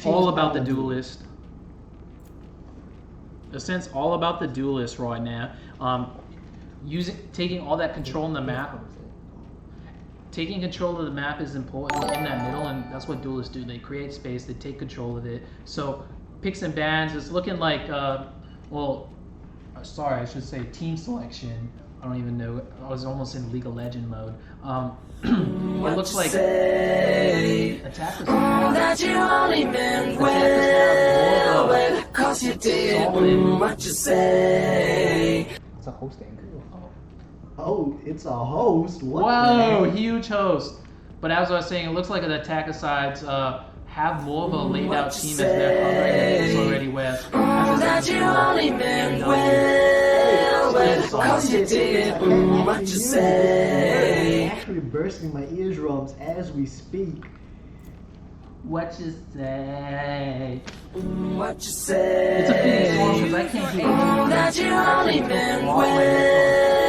All about the duelist. A sense all about the duelist right now. Taking all that control in the map. Taking control of the map is important in that middle, and that's what duelists do. They create space, they take control of it. So picks and bans is looking like, sorry, I should say team selection. I don't even know. I was almost in League of Legends mode. It looks like attackers that you only meant well, cause you did what you say. It's a host anchor. Oh, it's a host. What Whoa, huge host. But as I was saying, it looks like the attacker sides have more of a laid out team as they're covering it. It's already where that you only meant well, cause you did what you say. It's actually bursting my eardrums as we speak. What you say? What you say? It's a fitting song because I can't hear it. That you only meant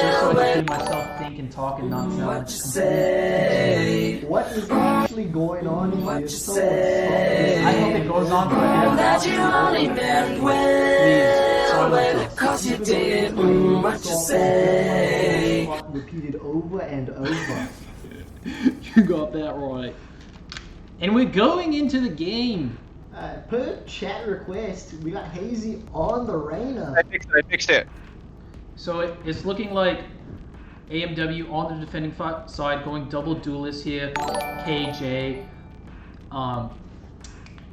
Just so I well, can hear myself think and talk and not sound what like you say? What is actually going on here? What you Someone say? I hope it goes on forever. That you only meant well, cause you did what you say. Repeated over and over. You got that right. And we're going into the game. Per chat request, we got Hazy on the Reyna. I fixed it. So it's looking like AMW on the defending side going double duelist here. KJ,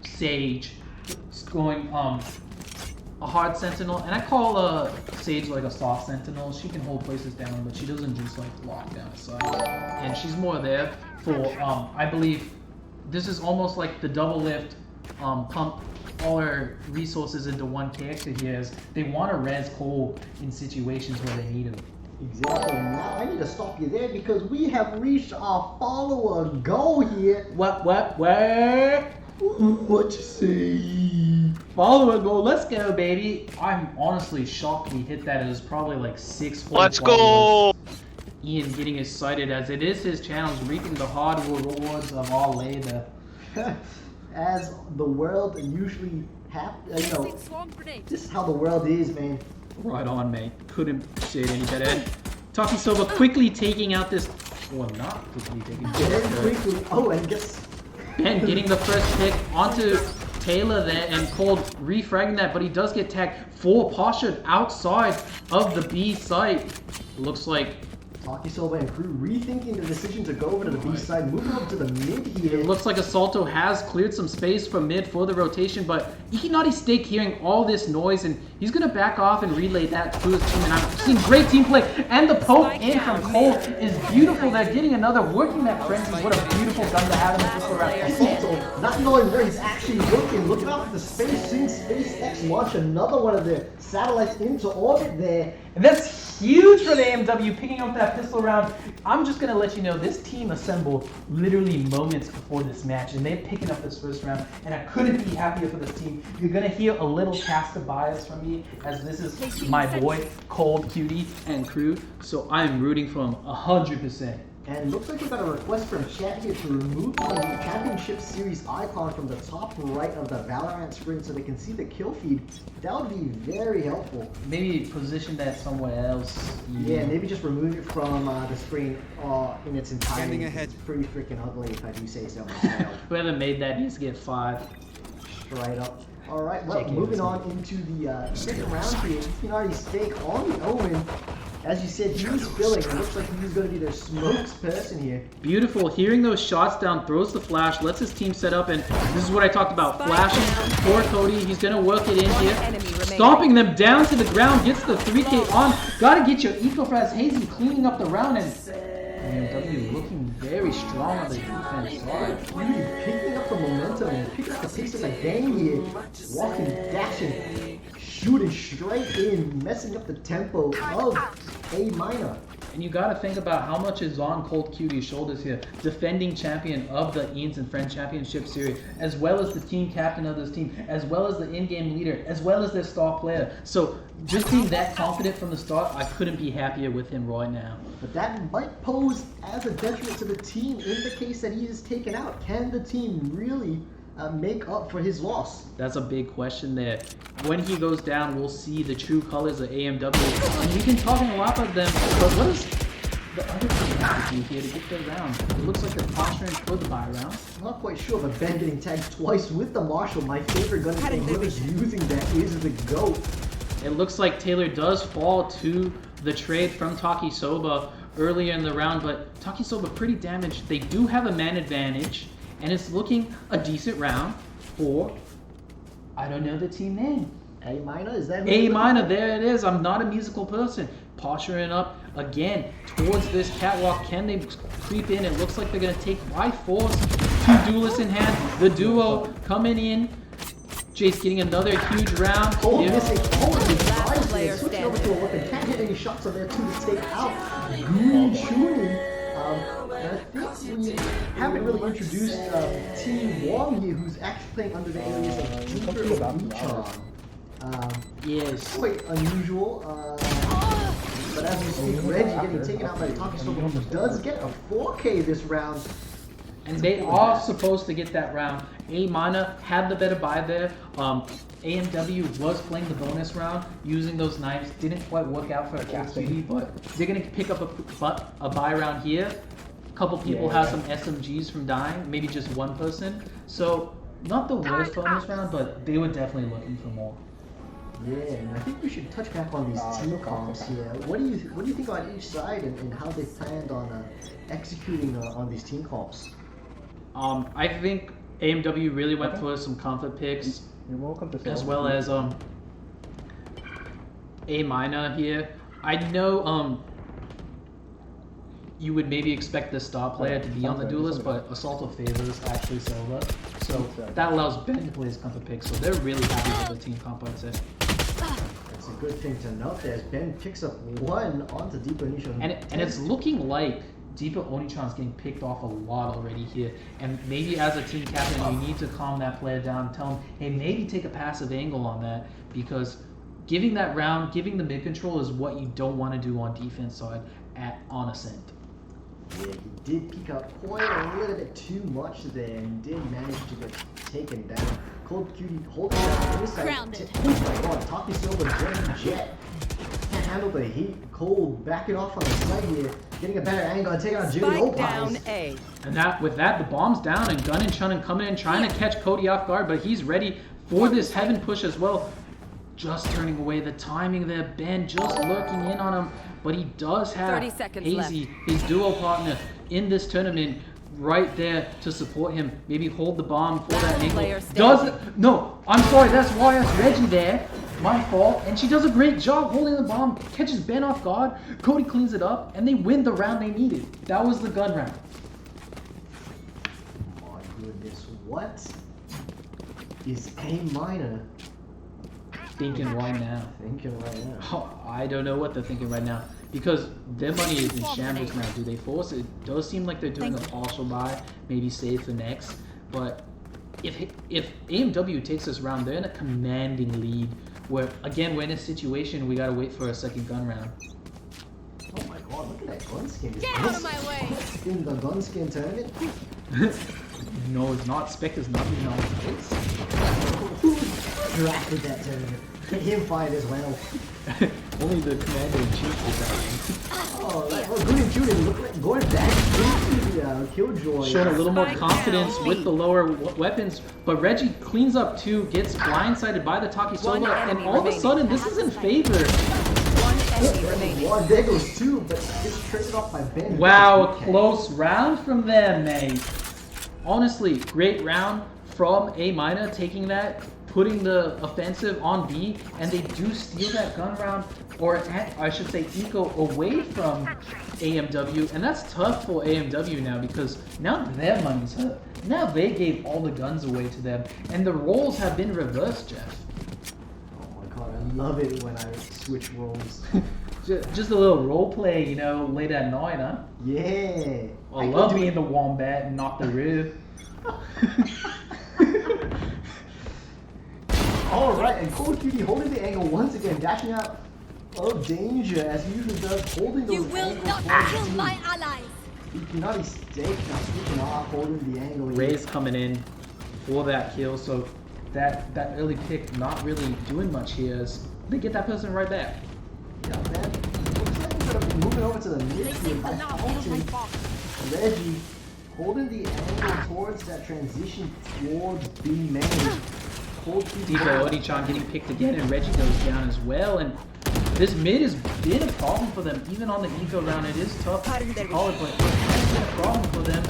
Sage, it's going a hard sentinel, and I call Sage like a soft sentinel. She can hold places down, but she doesn't just like lock down a side. And she's more there for I believe this is almost like the double lift pump all our resources into one character here as they want to res Cole in situations where they need him. Exactly. Now I need to stop you there because we have reached our follower goal here. What? What you say? Follower goal, let's go, baby. I'm honestly shocked we hit that. It was probably like 6 full Let's followers. go! Ian getting excited as it is his channel, reaping the hard rewards of all labor. As the world usually this is how the world is, man. Right on, mate. Couldn't say it any better. And Taki Silva quickly taking out this, well, not quickly taking Very quickly. Oh, and gets Ben getting the first pick onto Taylor there, and Cold refragging that, but he does get tagged for postured outside of the B site. Looks like Taki Silva and crew rethinking the decision to go over to the B side, moving up to the mid here. it looks like Assalto has cleared some space from mid for the rotation, but Ikinati Steak hearing all this noise, and he's going to back off and relay that to his team. And I'm seeing great team play, and the poke in from Cole is beautiful. They're getting another, working that frenzy. What a beautiful gun to have in the pistol round. Assalto, not knowing where he's actually looking out at the space, seeing SpaceX launch another one of their satellites into orbit there. And that's huge for the AMW, picking up that pistol round. I'm just going to let you know, this team assembled literally moments before this match, and they're picking up this first round, and I couldn't be happier for this team. You're going to hear a little cast of bias from me, as this is my boy, Cold Cutie, and crew, so I'm rooting for him 100%. And looks like we got a request from chat here to remove the Championship Series icon from the top right of the Valorant screen so they can see the kill feed. That would be very helpful. Maybe position that somewhere else. Yeah, maybe just remove it from the screen in its entirety. Standing ahead. It's pretty freaking ugly if I do say so myself. Whoever made that needs to get 5. Straight up. Alright, well, JK moving was on into the second round here. Ikinati Steak on the Omen. As you said, he's filling. It looks like he's going to be their smokes person here. Beautiful. Hearing those shots down, throws the flash, lets his team set up, and this is what I talked about. Flashing for Cody. He's going to work it in here. Stomping them down to the ground. Gets the 3K on. Got to get your eco-fraz. Hazy cleaning up the round, and AMW looking very strong on the defense side. Really picking up the momentum and picking up the pace of the game here. Walking, dashing, shooting straight in, messing up the tempo of A minor. And you got to think about how much is on Cold Cutie's shoulders here. Defending champion of the Eanes and Friends Championship Series, as well as the team captain of this team, as well as the in-game leader, as well as their star player. So just being that confident from the start, I couldn't be happier with him right now. But that might pose as a detriment to the team in the case that he is taken out. Can the team really make up for his loss? That's a big question there. When he goes down, we'll see the true colors of AMW. And we've been talking a lot about them, but what does the other team have to do here to get their round? It looks like they're posturing for the buy round. I'm not quite sure, but Ben getting tagged twice with the Marshall. My favorite gun that he's using that is the GOAT. It looks like Taylor does fall to the trade from Takisoba earlier in the round, but Takisoba pretty damaged. They do have a man advantage, and it's looking a decent round for, I don't know the team name. A minor, is that A minor, there it is. I'm not a musical person. Posturing up again towards this catwalk. Can they creep in? It looks like they're going to take by force. Two duelists in hand. The duo coming in. Jace getting another huge round. Cole Yeah. missing all of his Last guys. player Switching over to a standing. weapon. Can't hit any shots on there too to take out Green shooting. And I think we haven't really introduced Team Wong here, who's actually playing under the alias of Juniper Leechon. Yes. Quite unusual. But as we speak, Reggie getting taken out by Takisoba, who does get a 4K this round. And they are supposed to get that round. A minor had the better buy there. AMW was playing the bonus round using those knives. Didn't quite work out for KSB, but they're gonna pick up a buy round here. A couple people have some SMGs from dying, maybe just one person. So not the worst bonus round, but they were definitely looking for more. Yeah, and I think we should touch back on these team comps here. What do you think on each side and how they planned on executing on these team comps? I think AMW really went for some comfort picks, You're welcome to as well as A minor here. I know you would maybe expect the star player to be on the duelist, but Assault of Favors actually Silva, so that allows Ben to play his comfort pick. So they're really happy with the team comp, I'd say. That's a good thing to note there as Ben picks up one onto Deepa Onisha. And it's looking like Deepa Onichan's getting picked off a lot already here. And maybe as a team captain, you need to calm that player down, tell him, hey, maybe take a passive angle on that, because giving that round, giving the mid control is what you don't want to do on defense side on Ascent. Yeah, he did peek out quite a little bit too much there and did manage to get taken down. Cold Cutie holding down this side. Grounded. Oh my god, Takisoba Jet. Can't handle the heat. Cold backing off on the side here. Getting a better angle and taking out Jimmy Spike down Opais. A. And with that, the bomb's down, and Gun and Chun coming in, trying to catch Cody off guard, but he's ready for this heaven push as well. Just turning away. The timing there, Ben just lurking in on him, but he does have 30 seconds Hazy, his duo partner, in this tournament, right there to support him. Maybe hold the bomb for that Player angle. standing. No, I'm sorry, that's YS Reggie there. My fault, and she does a great job holding the bomb, catches Ben off guard, Cody cleans it up, and they win the round they needed. That was the gun round. My goodness, what is A minor Thinking right now. thinking right now? Oh, I don't know what they're thinking right now, because their money is in shambles now. Do they force it? It does seem like they're doing a partial buy, maybe save for next, but if AMW takes this round, they're in a commanding lead, where again we're in a situation we gotta wait for a second gun round. Oh my god, look at that gun skin. Is Get out this of my way. in the gun skin tournament? No, it's not. Spec is not being on this. Who drafted that tournament? Let him find as well. Only the commander-in-chief is that. Oh, like, well, good and shooting. Look like going back into the Killjoy. Showing a little more Spike confidence down. with the lower weapons, but Reggie cleans up two, gets blindsided by the One Takisoba, and enemy all of a remaining. sudden this is in favor. One enemy remaining. Well, there goes two, but it's traded off by Ben. Wow, a Okay. close round from them, mate. Honestly, great round from A minor, taking that, putting the offensive on B, and they do steal that gun round, or I should say eco, away from AMW, and that's tough for AMW now, because now their money's hurt. Now they gave all the guns away to them, and the roles have been reversed, Jeff. Oh my god, I love it when I switch roles. Just a little role play, you know, late at night, huh? Yeah. I love being the wombat and not the rib. Alright, and Cold Cutie holding the angle once again, dashing out of danger as he usually does, holding those You will angles not for his kill team. my allies. He cannot mistake, now switching off, holding the angle. here. Ray's coming in. for that kill. So that early pick not really doing much here as they get that person right back. Yeah, man. Looks like we're gonna be moving over to the midfield by Alton. Reggie holding the angle towards that transition towards B main. Deco Odichan getting picked again, and Reggie goes down as well. And this mid has been a problem for them, even on the eco round. It is tough to call it, but it's been a problem for them.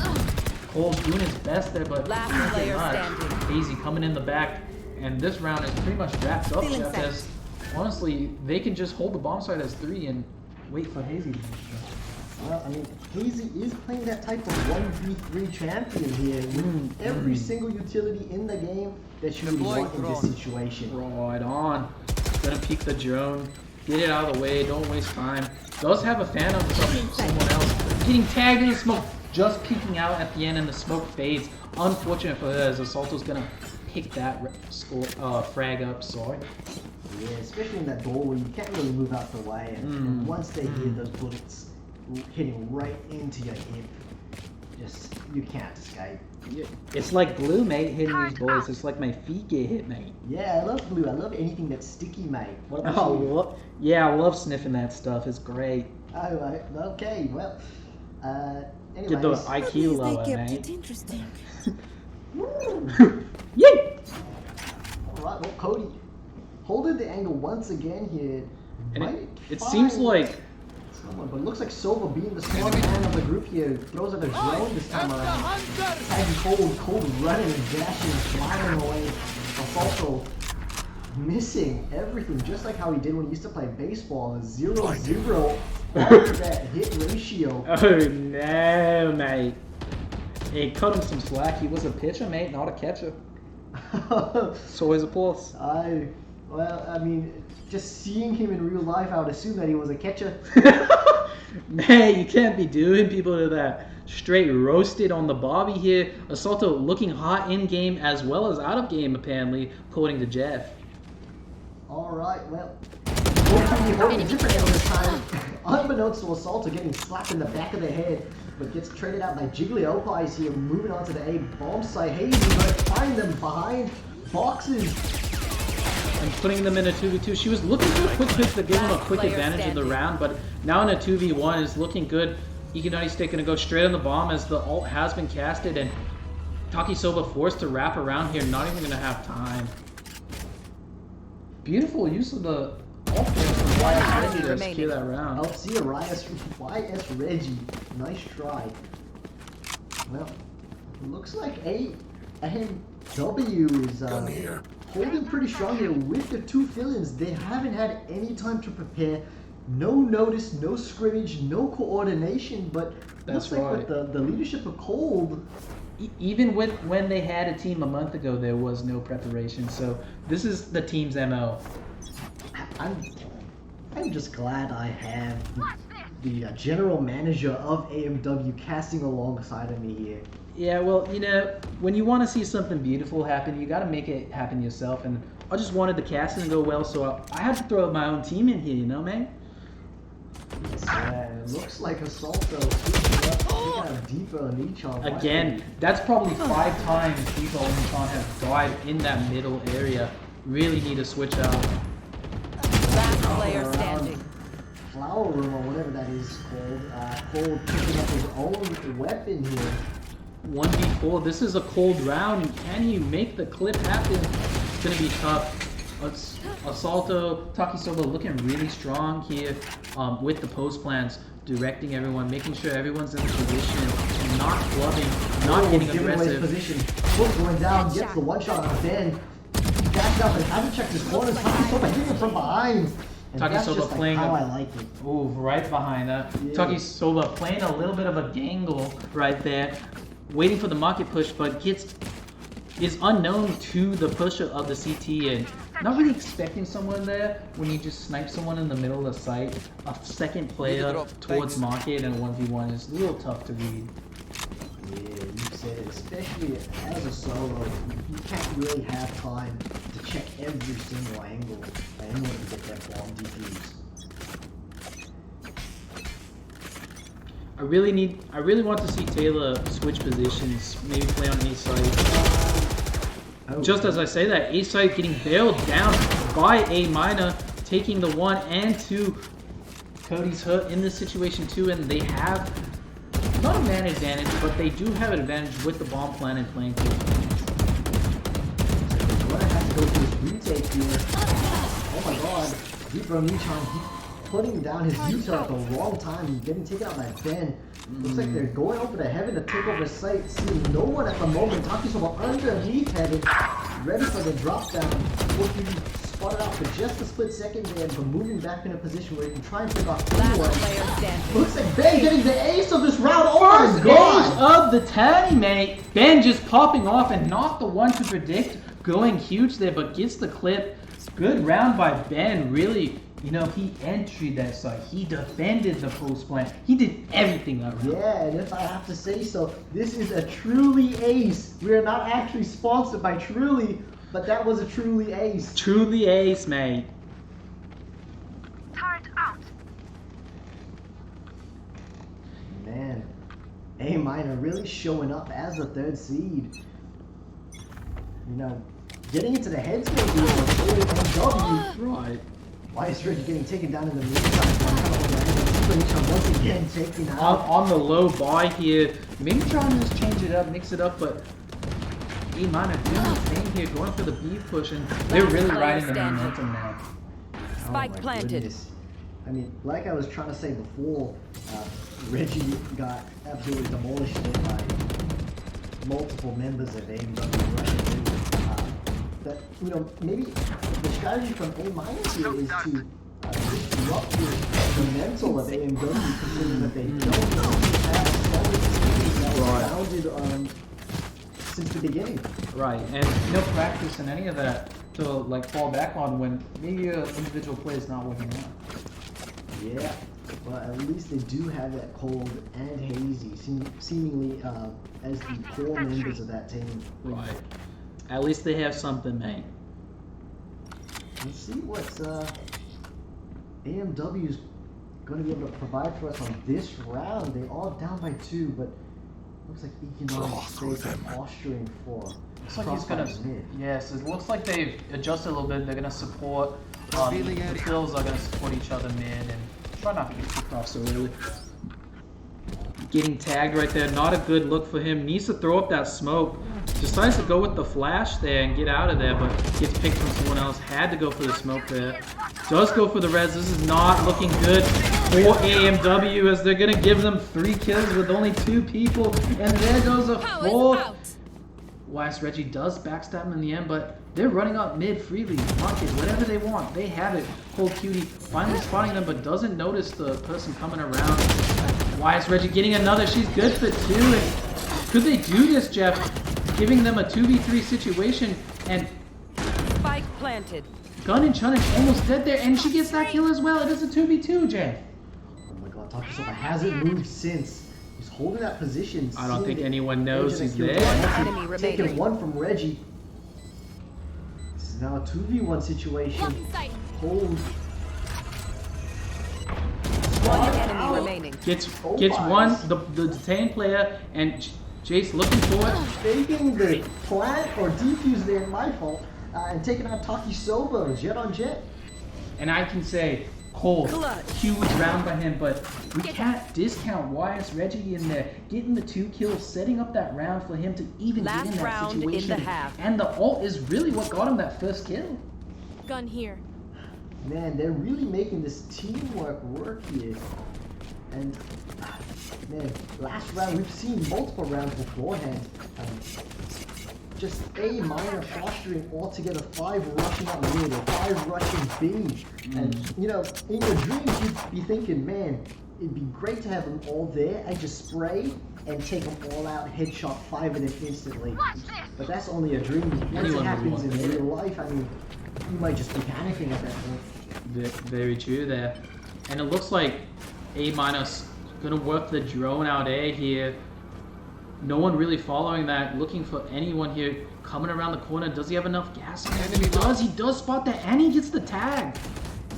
Cole's doing his best there, but Last not player much. standing. Daisy coming in the back, and this round is pretty much wrapped up, Jeff, as honestly, they can just hold the bomb site as 3 and wait for Hazy to finish it. Well, I mean, Hazy is playing that type of 1v3 champion here with every single utility in the game that you would want in this situation. Right on. Gonna peek the drone. Get it out of the way. Don't waste time. Does have a Phantom from someone else. Getting tagged in the smoke. Just peeking out at the end and the smoke fades. Unfortunate for her as Assaulto's gonna pick that frag up. Sorry. Yeah, especially in that door where you can't really move out the way. And once they hit those bullets hitting right into your hip, just, you can't escape. It's like glue, mate, hitting these bullets. It's like my feet get hit, mate. Yeah, I love glue. I love anything that's sticky, mate. What about Oh, you? yeah, I love sniffing that stuff. It's great. Oh, okay. Well, anyways. Get the IQ lower, mate. Interesting. Yay! Alright, well, Cody holding the angle once again here. And it seems like someone, but it looks like Sova being the smart man of the group here throws out a drone this time around. Tagging Cold running and dashing and flying away. Assaulto missing everything, just like how he did when he used to play baseball. 0-0 that hit ratio. oh no, mate. Hey, cut him some slack. He was a pitcher, mate, not a catcher. It's always a plus. Well, I mean, just seeing him in real life, I would assume that he was a catcher. Man, you can't be doing people to that. Straight roasted on the Bobby here. Assaulto looking hot in game as well as out of game, apparently, according to Jeff. Alright, well, hopefully holding a different angle this time. Unbeknownst to Assaulto, getting slapped in the back of the head, but gets traded out by Jiggly is here, moving on to the A bomb site. Hazy gonna find them behind boxes. And putting them in a 2v2. She was looking for a quick pick to give him a quick advantage of the round, but now in a 2v1 is looking good. Ikinari Stick gonna go straight on the bomb as the ult has been casted, and Takisoba forced to wrap around here, not even gonna have time. Beautiful use of the ult there from YS Reggie to secure that round. I'll see a YS Reggie. Nice try. Well, looks like AMW is holding pretty strong here with the 2 fill-ins. They haven't had any time to prepare. No notice, no scrimmage, no coordination, but That's looks like right. with the leadership of Cold, Even when they had a team a month ago, there was no preparation. So this is the team's MO. I'm just glad I have the general manager of AMW casting alongside of me here. Yeah, well, you know, when you want to see something beautiful happen, you got to make it happen yourself. And I just wanted the casting to go well, so I had to throw my own team in here, you know, man? It looks like Assaulto switching up, taking out deeper on each other. Again, that's probably 5 times Deepa Omicron have died in that middle area. Really need to switch out. Last player standing. Flower Room or whatever that is called. Cold picking up his own weapon here. 1v4, this is a cold round. Can you make the clip happen? It's going to be tough. Assaulto, Takisoba looking really strong here with the post plans, directing everyone, making sure everyone's in the position, not clubbing, not getting giving away his aggressive. position. Foot going down, gets the one shot on the bend. Backs up and hasn't checked his corners. Takisoba hitting him from behind. And that's Takisoba just like playing how a- I like it. Ooh, right behind that. Yeah. Takisoba playing a little bit of a gangle right there, waiting for the market push, but is unknown to the pusher of the CT and not really expecting someone there when you just snipe someone in the middle of the site. A second player towards market and a 1v1 is a little tough to read. Yeah, you said it. Especially as a solo, you can't really have time to check every single angle in order to get that bomb defused. I really want to see Taylor switch positions, maybe play on A side. just as I say that, A site getting bailed down by A minor, taking the 1 and 2. Cody's hurt in this situation too, and they have not a man advantage, but they do have an advantage with the bomb plan and playing field. They're gonna have to go for this retake here. Oh my god, Deeper Nichan putting down his U-turn at the wrong time, getting taken out by Ben. Looks like they're going over to Heaven to take over site, seeing no one at the moment. Takisoba underneath Heaven, ready for the drop down. Looking spotted out for just a split second there, but moving back in a position where he can try and pick off anyone. Last player standing. Looks like Ben getting the ace of this round. Oh my First god! ace of the tourney, mate. Ben just popping off and not the one to predict going huge there, but gets the clip. Good round by Ben, really. You know, he entered that site. He defended the post plan. He did everything that round. Yeah, and if I have to say so, this is a truly ace. We are not actually sponsored by Truly, but that was a truly ace. Truly ace, mate. Turret out. Man, A minor really showing up as the 3rd seed. You know, getting into the heads game here with AMW. Right. Why is Reggie getting taken down in the meantime? Once again taken out. On the low buy here, maybe trying to just change it up, mix it up, but A minor doing the thing here, going for the B push, and they're really riding the momentum now. Spike Oh my planted. goodness. I mean, like I was trying to say before, Reggie got absolutely demolished by multiple members of AMW rushing in. That, you know, maybe the strategy from A minus here is to disrupt the mental of AMW, considering that they don't have solid teams that were founded since the beginning. Right, and no practice in any of that to like fall back on when maybe an individual play is not working out. Yeah, but at least they do have that Cold and Hazy, seemingly as the core members of that team. Right. At least they have something, mate. Let's see what AMW is going to be able to provide for us on this round. They are down by 2, but looks like Economic Space are posturing for. Looks like he's gonna. Yes, it looks like they've adjusted a little bit. They're gonna support. The kills are gonna support each other mid and try not to get kicked off so early. Getting tagged right there, not a good look for him. Needs to throw up that smoke. Decides to go with the flash there and get out of there, but gets picked from someone else. Had to go for the smoke there. Does go for the res. This is not looking good for AMW as they're gonna give them 3 kills with only 2 people. And there goes a 4th. Wise Reggie does backstab him in the end, but they're running up mid freely. Pocket, whatever they want, they have it. Cold Cutie finally spotting them, but doesn't notice the person coming around. Wise Reggie getting another. She's good for 2. And could they do this, Jeff? Giving them a 2v3 situation, and Spike planted. Gun and Chun is almost dead there, and she gets that kill as well. It is a 2v2, Jeff. Oh my god, Takisoba hasn't moved since. He's holding that position. I don't think anyone knows he's there. Enemy remaining. Taking 1 from Reggie. This is now a 2v1 situation. Hold. One enemy remaining. Gets one, the detained player, and Jace looking for it. Faking the plant or defuse there, my fault, and taking out Takisoba, jet on jet. And I can say, Cole, huge round by him, but we can't discount Wise Reggie in there, getting the 2 kills, setting up that round for him to even get in that round situation. in the half. And the ult is really what got him that first kill. Gun here. Man, they're really making this teamwork work here. And man, last round we've seen multiple rounds beforehand. Just A minor fostering altogether 5 rushing out mid or 5 rushing B. And you know, in your dreams you'd be thinking, man, it'd be great to have them all there and just spray and take them all out, headshot 5 of them instantly. But that's only a dream. Once it happens in real life, I mean, you might just be panicking at that point. Very true there. And it looks like A minus gonna work the drone out A here. No one really following that, looking for anyone here coming around the corner. Does he have enough gas? He does spot that, and he gets the tag.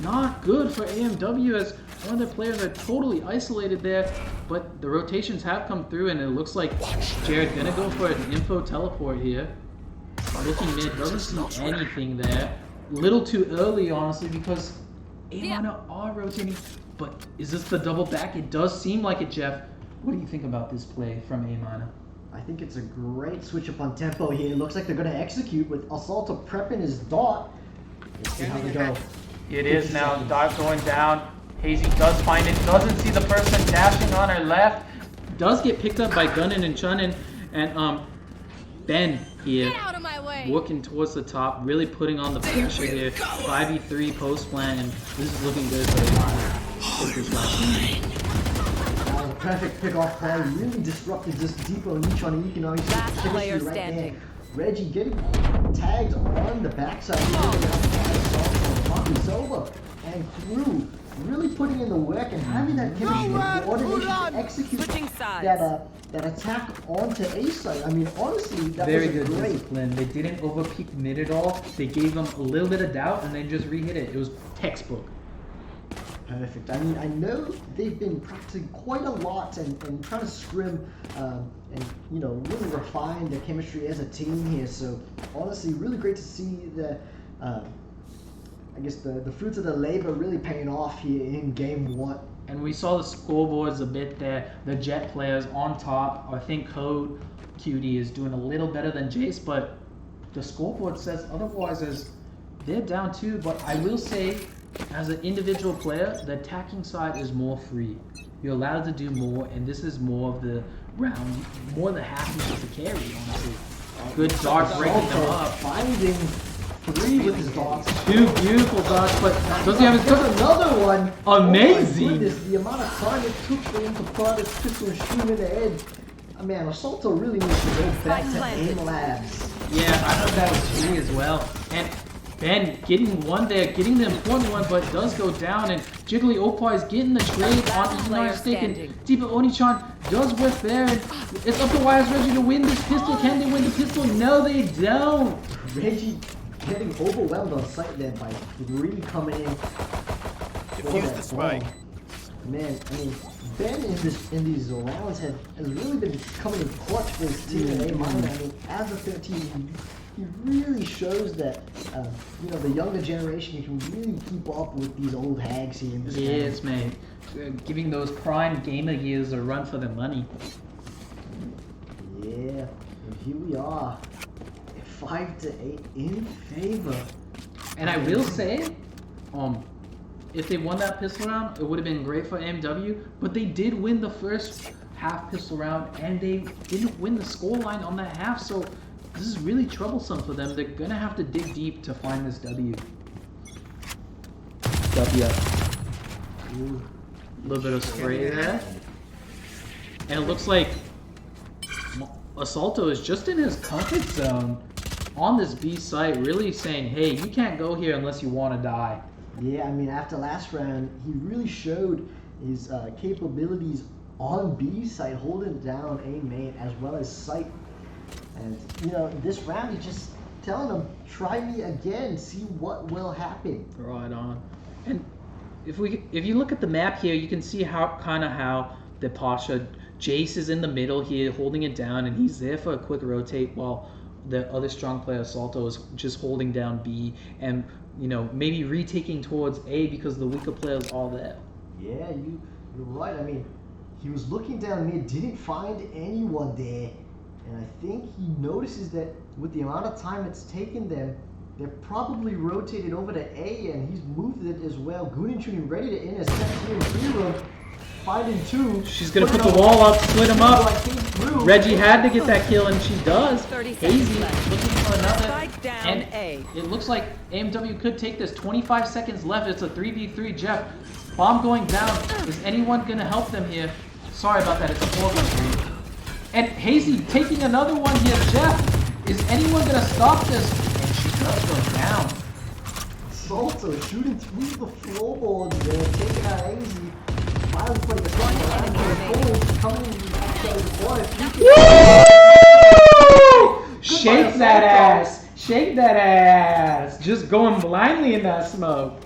Not good for AMW as one of their players are totally isolated there, but the rotations have come through, and it looks like Jared gonna go for an info teleport here. Looking mid, doesn't see anything there. Little too early, honestly, because A-Minor are rotating. But is this the double back? It does seem like it, Jeff. What do you think about this play from A-Minor? I think it's a great switch up on tempo here. It looks like they're going to execute with Assaulto prepping his dart. Let's see how they go. It is now. Dart going down. Hazy does find it. Doesn't see the person dashing on her left. Does get picked up by Gunnin and Chunnin. And Ben here. Get out of my way. Working towards the top. Really putting on the pressure here. 5v3 post plan. And this is looking good for A-Minor. Perfect pick-off play, really disrupted this deeper reach on Eek, and now he's Last player right standing. there. Reggie getting tagged on the backside, it's over and through, really putting in the work and having that chemistry and coordination to execute Switching sides. that attack onto A side. I mean, honestly, that Very was good great. discipline. They didn't overpeak mid at all. They gave them a little bit of doubt and then just re-hit it. It was textbook. Perfect. I mean, I know they've been practicing quite a lot and trying to scrim and, you know, really refine their chemistry as a team here. So, honestly, really great to see the, I guess, the fruits of the labor really paying off here in game one. And we saw the scoreboards a bit there. The Jet players on top. I think Code QD is doing a little better than Jace, but the scoreboard says otherwise as they're down too. But I will say, as an individual player, the attacking side is more free. You're allowed to do more, and this is more of the round, more the happiness of the carry, honestly. Good dart breaking them up. Finding three with his darts. Two beautiful darts, but does he have his There's another one. Amazing. Oh my goodness, the amount of time it took for him to put his pistol and shoot in the head. Man, Assaulto really needs to go back to planted. AIM Labs. Yeah, I heard that was free as well. And Ben getting one there, getting the important one, but does go down. And Jiggly Opar is getting the trade on Last Ignite player Stick. And standing. Deepa Onichan does whiff there. And it's up to Wise Reggie to win this pistol. Can they win the pistol? No, they don't. Reggie getting overwhelmed on sight there by three coming in. Defuse the spike. Man, I mean, Ben in these rounds has really been coming in clutch for his team in A-Minor. I mean, as a 13, he really shows that, you know, the younger generation can really keep up with these old hags here in this game. Yes, man. Giving those prime gamer years a run for their money. Yeah, and here we are, 5-8 in favor. And I will say, if they won that pistol round, it would have been great for AMW, but they did win the first half pistol round, and they didn't win the scoreline on that half, so this is really troublesome for them. They're gonna have to dig deep to find this W. Ooh, a little bit of spray there. And it looks like Assaulto is just in his comfort zone on this B site, really saying, hey, you can't go here unless you want to die. Yeah, I mean, after last round, he really showed his capabilities on B side, holding down A main as well as site. And, you know, this round, he's just telling him, try me again, see what will happen. Right on. And if you look at the map here, you can see how the Pasha, Jace is in the middle here, holding it down, and he's there for a quick rotate while the other strong player, Assaulto, is just holding down B and, you know, maybe retaking towards A because the weaker players are there. Yeah, you're right. I mean, he was looking down mid, didn't find anyone there. And I think he notices that with the amount of time it's taken them, they're probably rotated over to A, and he's moved it as well. Goonin shooting ready to intercept here in 3 room. 5 and 2. She's going to put the wall up, split him up. Through. Reggie had to get that kill, and she does. 30 seconds Hazy left. looking for another. Spike down And A. it looks like AMW could take this. 25 seconds left. It's a 3v3. Jeff, bomb going down. Is anyone going to help them here? Sorry about that. It's a 4v3. And Hazy taking another one here. Jeff, is anyone going to stop this? And she does go down. Salto shooting through the floorboards there, taking out Hazy. Finally putting the One enemy remaining. coming Shake that ass! Shake that ass! Just going blindly in that smoke.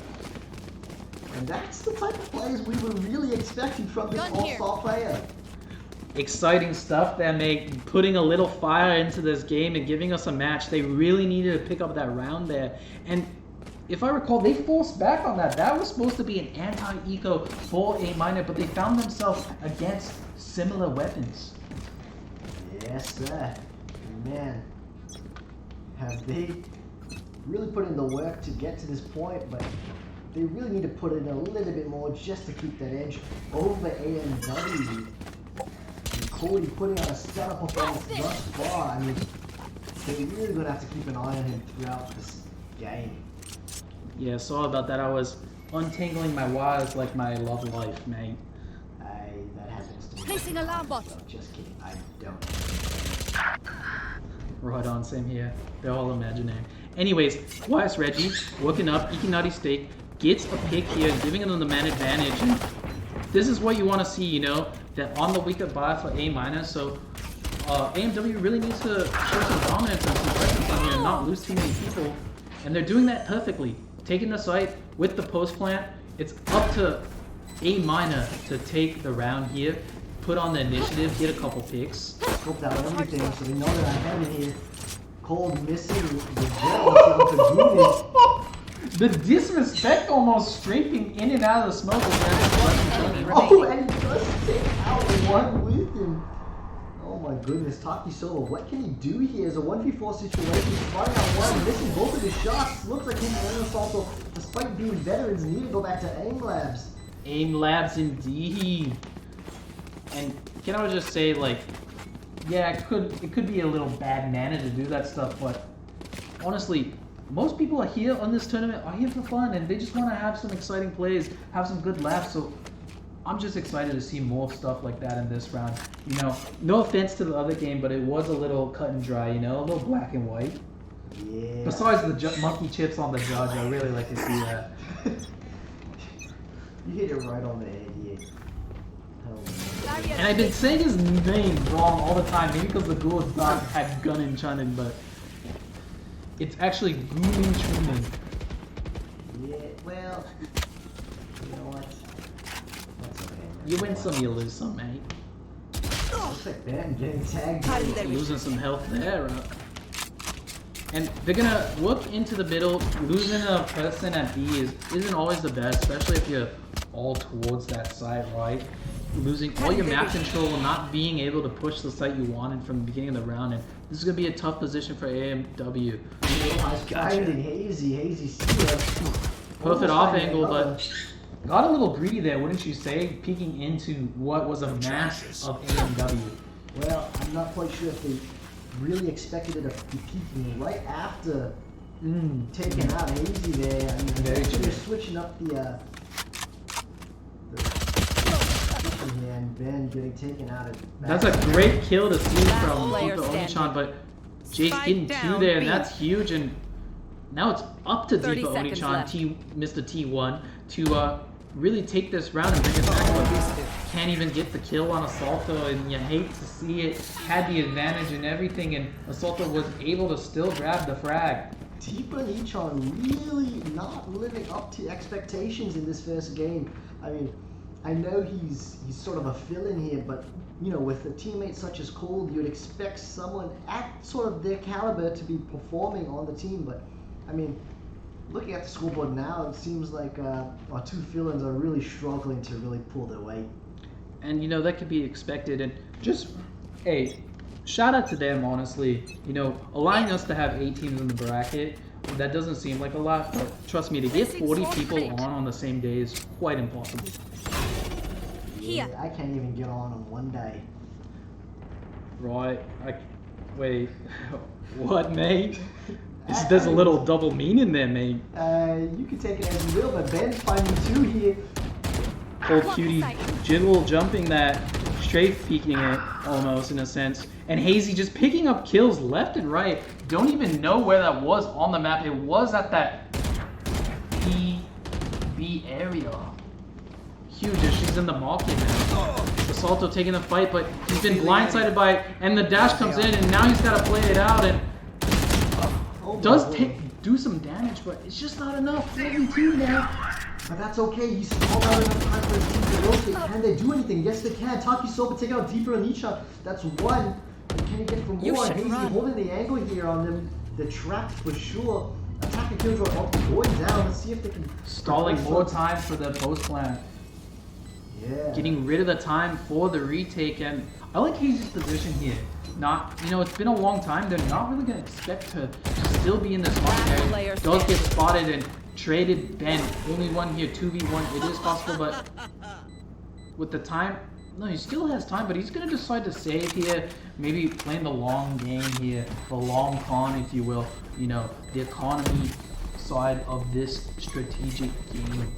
And that's the type of plays we were really expecting from this Gun here. all-star player. exciting stuff that make putting a little fire into this game and giving us a match. They really needed to pick up that round there. And if I recall, they forced back on that. That was supposed to be an anti-eco for A-, but they found themselves against similar weapons. Yes, sir. Man, have they really put in the work to get to this point, but they really need to put in a little bit more just to keep that edge over AMW. And Cody putting on a stellar performance thus far. I mean, they're really going to have to keep an eye on him throughout this game. Yeah, sorry about that. I was untangling my wires like my love life, mate. That happens to me. Placing alarm bot. No, just kidding. I don't. Right on, same here. They're all imaginary. Anyways, Wise Reggie working up, Ikinari Steak gets a pick here, giving them the man advantage. And this is what you want to see, you know, that on the weaker buy for A-. So AMW really needs to show some dominance and some presence on here and not lose too many people. And they're doing that perfectly. Taking the site with the post plant. It's up to A- to take the round here, put on the initiative, get a couple picks. Scope out everything so we know that I have it here. Cold missing the jet. Let's see what the goon is. The disrespect almost scraping in and out of the smoke. Oh, and he does take out one with him. Oh my goodness, Taki Solo, what can he do here? It's a 1v4 situation. He's firing out one, missing both of his shots. Looks like him and Assault, despite being veterans, need to go back to AIM Labs. AIM Labs indeed. And can I just say, like, yeah, it could be a little bad manner to do that stuff, but honestly, most people are here on this tournament are here for fun, and they just want to have some exciting plays, have some good laughs. So I'm just excited to see more stuff like that in this round. You know, no offense to the other game, but it was a little cut and dry, you know, a little black and white. Yeah. Besides the monkey chips on the judge, I really like to see that. You hit it right on the head here. And I've been saying his name wrong all the time, maybe because the Ghoul's dog had gun in Chunin, but it's actually Goonin Chunin. Yeah, well, you know what? That's okay. You win some, you lose some, mate. Looks like Ben getting tagged. Losing some health there. And they're gonna work into the middle. Losing a person at B isn't always the best, especially if you're all towards that side, right? Losing all your map control, not being able to push the site you wanted from the beginning of the round, and this is gonna be a tough position for AMW. Finding Hazy Seer. Perfect off angle, but got a little greedy there, wouldn't you say? Peeking into what was a mass of AMW. Well, I'm not quite sure if they really expected it to be peeking right after taking out Hazy there. I mean, they're switching up the here, and Ben getting taken out of That's a great kill to see from Deepa Onichan, but Jace getting two there, and that's huge. And now it's up to Deepa Onichan, Mr. T1, to really take this round and bring it back. But can't even get the kill on Assaulto, and you hate to see it. Had the advantage and everything, and Assaulto was able to still grab the frag. Deepa Onichan really not living up to expectations in this first game. I mean, I know he's sort of a fill-in here, but you know, with a teammate such as Cold, you'd expect someone at sort of their caliber to be performing on the team. But I mean, looking at the scoreboard now, it seems like our two fill-ins are really struggling to really pull their weight. And you know, that could be expected. And just, hey, shout out to them, honestly. You know, allowing us to have 8 teams in the bracket, that doesn't seem like a lot, but trust me, to get 40 people on the same day is quite impossible. Yeah, I can't even get on one day. Right. Wait. What, mate? There's a little double meaning there, mate. You can take it as you will, but Ben's finding two here. Old cutie jiggle jumping that, strafe peeking it almost in a sense. And Hazy just picking up kills left and right. Don't even know where that was on the map. It was at that B area. Huge as she's in the market now. Assaulto taking the fight, but he's been blindsided by it, and the dash comes in, and now he's got to play it out, and do some damage, but it's just not enough. 32 now. But that's okay, he's called out enough time for his team to rotate. Can they do anything? Yes, they can. Takisoba taking out deeper on each shot. That's one. But can he get for more? Hazy holding the angle here on them. They're trapped for sure. Attack and Killjoy going down. Let's see if they can... Stalling more time for the post plant. Yeah. Getting rid of the time for the retake, and I like Hazy's position here. Not, you know, it's been a long time. They're not really going to expect to still be in this market area. Does get spotted and traded Ben. Only one here, 2v1. It is possible, but with the time, no, he still has time, but he's going to decide to save here. Maybe playing the long game here, the long con, if you will. You know, the economy side of this strategic game.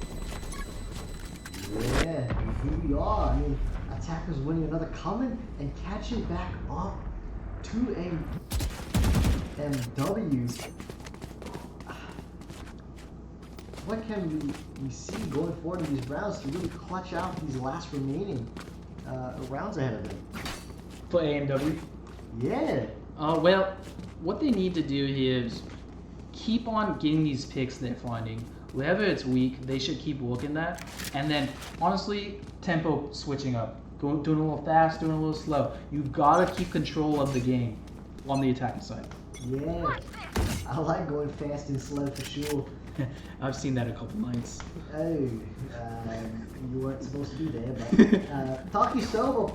Yeah, and here we are. I mean, attackers winning another coming and catching back up to AMW. What can we see going forward in these rounds to really clutch out these last remaining rounds ahead of them? For AMW? Yeah. Well, what they need to do here is keep on getting these picks they're finding. Wherever it's weak, they should keep working that. And then, honestly, tempo switching up. Doing a little fast, doing a little slow. You've got to keep control of the game on the attacking side. Yeah. I like going fast and slow for sure. I've seen that a couple nights. Oh, you weren't supposed to be there, but Takisoba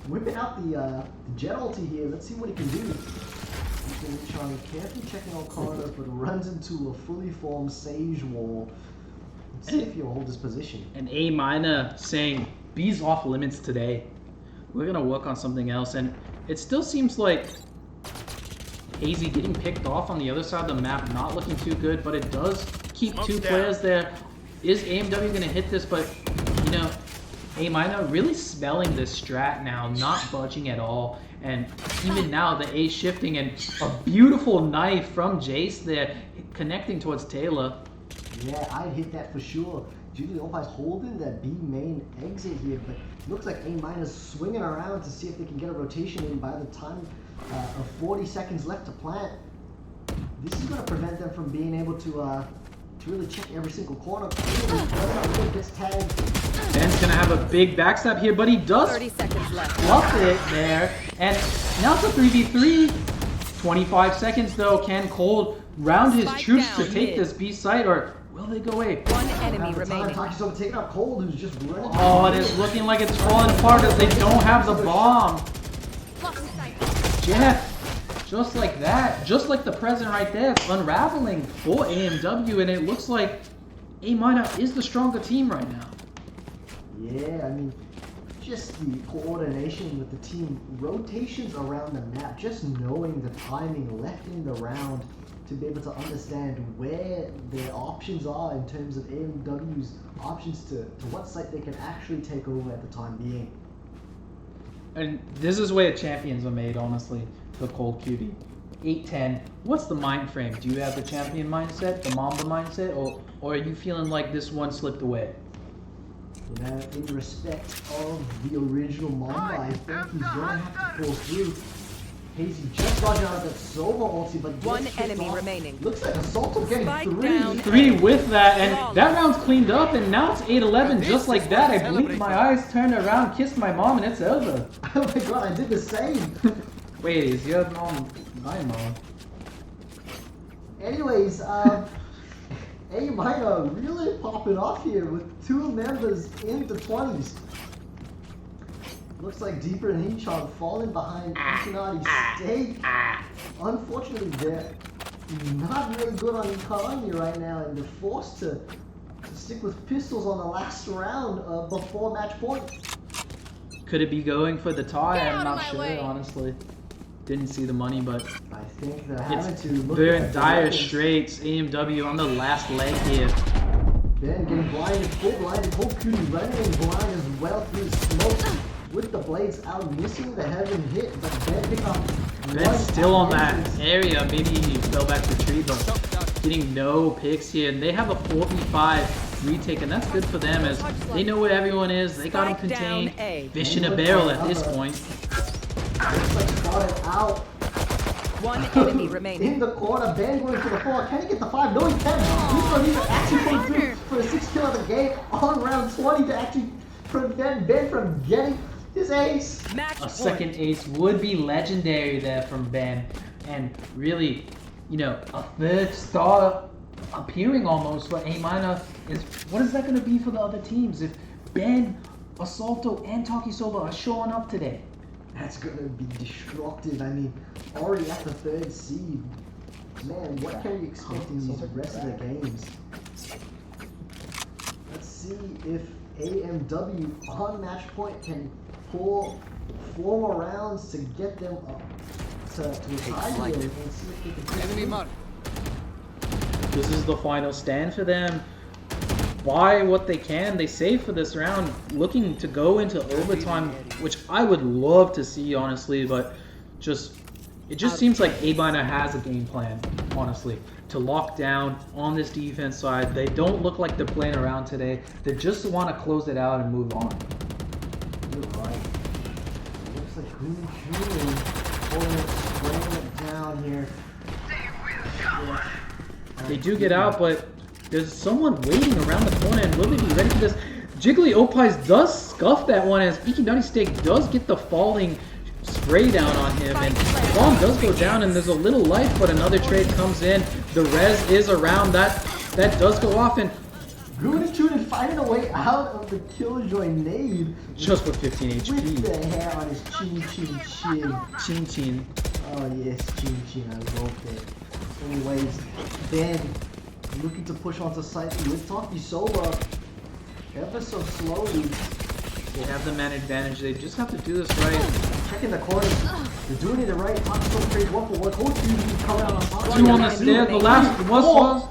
whipping out the jet ulti here. Let's see what he can do. Sean carefully checking all corners, but runs into a fully formed Sage wall. Let's see if he'll hold his position. And A minor saying, B's off limits today. We're going to work on something else. And it still seems like Hazy getting picked off on the other side of the map, not looking too good, but it does keep two players there. Is AMW going to hit this? But, you know, A minor really smelling this strat now, not budging at all. And even now, the A shifting and a beautiful knife from Jace there, connecting towards Taylor. Yeah, I'd hit that for sure. Julie Opai's holding that B main exit here, but looks like A-Minor's swinging around to see if they can get a rotation in by the time of 40 seconds left to plant. This is going to prevent them from being able to really check every single corner. Gets tagged. Ben's gonna have a big backstab here, but he does 30 seconds left. fluff it there. And now it's a 3v3. 25 seconds though. Can Cold round his Spike troops down to take mid. this B site, or will they go A? One enemy At the time, remaining. Takisoba taking out Cold, who's just running. Oh, it is looking like it's falling apart as they don't have the bomb. Jeff, just like that, just like the present right there, it's unraveling for AMW, and it looks like A minor is the stronger team right now. Yeah, I mean, just the coordination with the team, rotations around the map, just knowing the timing left in the round to be able to understand where their options are in terms of AMW's options to what site they can actually take over at the time being. And this is where champions are made, honestly, the Cold QD. 8-10, what's the mind frame? Do you have the champion mindset, the Mamba mindset, or are you feeling like this one slipped away? You know, in respect of the original Mamba, I think he's gonna have to pull through. Hazy just dodging out of that Sova ulti, but One gets enemy picked off. remaining. Looks like Assault's getting Spike three. down. 3 with that, and that round's cleaned up, and now it's 8-11, just like that. I blinked my eyes, turned around, kissed my mom, and it's over. Oh my god, I did the same. Wait, is your mom my mom? Anyways, A minor really popping off here with two members in the 20s. Looks like Deeper and Heechon falling behind Ikanati's stake. Unfortunately, they're not very good on economy right now, and they're forced to stick with pistols on the last round before match point. Could it be going for the tie? I'm not sure, honestly. Didn't see the money, but I think they're having it's to look they're at in the dire weapons. straits. AMW on the last leg here. Ben getting blinded, full blinded, whole cutie running in blind as well through the smoke. With the blades out, missing the heaven hit, but Ben picking up. Ben's still on that area. Maybe he fell back to tree, but getting no picks here. And they have a 4v5 retake, and that's good for them as they know where everyone is. They got him Spike down contained. A. Fish in a barrel at this point. Looks like spotted out. One enemy remaining. In the corner, Ben going for the 4. Can he get the 5? No, he can. He's actually going through for the 6th kill of the game on round 20 to actually prevent Ben from getting his ace. Match A point. second ace would be legendary there from Ben, and really, you know, a third star appearing almost for A- is what is that going to be for the other teams if Ben, Assalto, and Takisoba are showing up today? That's going to be destructive. I mean, already at the 3rd seed. Man, what can we expect in these rest of the games? Let's see if AMW on match point can pull 4 more rounds to get them up to a tie here and see if they can push through. This is the final stand for them. Buy what they can. They save for this round, looking to go into overtime, which I would love to see, honestly, but it just seems like A- has a game plan, honestly, to lock down on this defense side. They don't look like they're playing around today. They just want to close it out and move on. You're right. Looks like Goon Julian holding it, spraying it down here. Yeah. They do get out, but there's someone waiting around the corner, and will they be ready for this? Jiggly Opais does scuff that one as Ikinari Steak does get the falling spray down on him, and the bomb does go down, and there's a little life, but another trade comes in. The res is around, that does go off, and Goon and Chunin finding a way out of the Killjoy nade. just with 15 With HP. the hair on his chin. Chin Chin. Oh yes, chin. I loved it. Anyways, Ben looking to push onto site with Takisoba ever so slowly. They have the man advantage, they just have to do this right. Checking the corners. They're doing it right. Takisoba trades 1 for 1. Cold Cutie coming out on top. 2 on the stair, the last was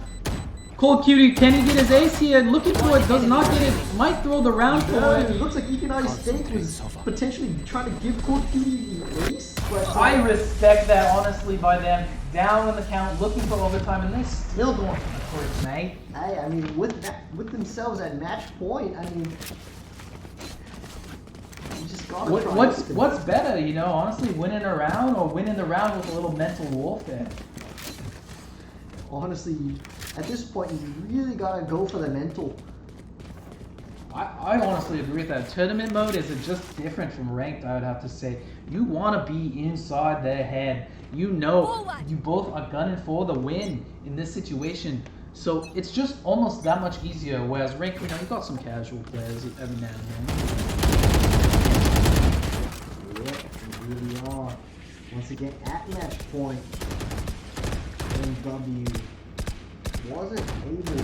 Cold Cutie, can he get his ace here? Looking for it, does not get it, might throw the round for Yeah, it. it looks like Ikinari Steak was potentially trying to give Cold Cutie the ace, but I respect that, honestly, by them. Down on the count, looking for overtime, and they're still going for the first, mate. I mean, with themselves at match point, I mean, you just gotta try What's better, you know, honestly, winning a round or winning the round with a little mental warfare? Honestly, at this point, you really gotta go for the mental. I honestly agree with that. Tournament mode is just different from ranked, I would have to say. You want to be inside their head. You know you both are gunning for the win in this situation. So it's just almost that much easier, whereas ranked, you know, you got some casual players every now and then. Yeah, we really are. Once again, at match point, AMW wasn't able.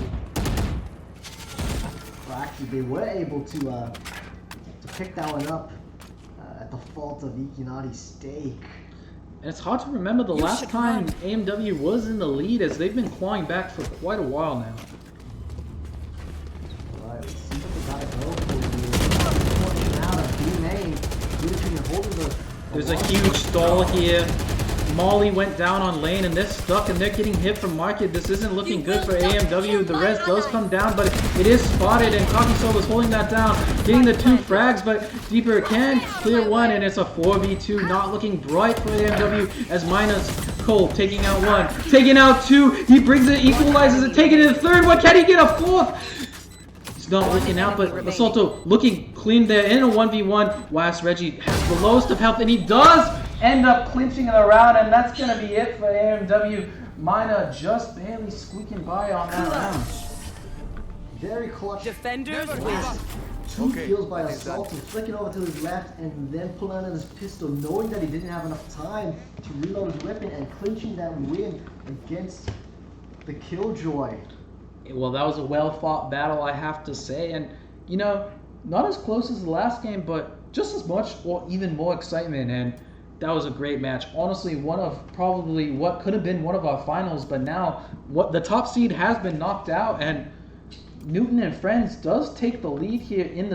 Well, actually, they were able to pick that one up at the fault of Ikinari Steak. And it's hard to remember the last time AMW was in the lead, as they've been clawing back for quite a while now. Alright, let's see what they gotta go for here. Pushing out a B-main. Holding the There's a huge stall here. Molly went down on lane, and they're stuck, and they're getting hit from market. This isn't looking good for AMW. The res does come down, but it is spotted, and Takisoba is holding that down, getting the 2 frags, but Deeper can clear 1, and it's a 4v2. Not looking bright for AMW, as minus Cole taking out 1, taking out 2. He brings it, equalizes it, taking it to the 3rd. What can he get? A 4th? It's not working out, but Assalto looking clean there in a 1v1. Whilst Reggie has the lowest of health, and he does end up clinching it around, and that's going to be it for AMW. Mina just barely squeaking by on that round. very clutch. Defenders win. Last 2 kills by Assault, and flicking over to his left, and then pulling out his pistol, knowing that he didn't have enough time to reload his weapon, and clinching that win against the Killjoy. Well, that was a well-fought battle, I have to say, and, you know, not as close as the last game, but just as much or even more excitement, and that was a great match. Honestly, one of probably what could have been one of our finals, but now what the top seed has been knocked out, and Newton and Friends does take the lead here in the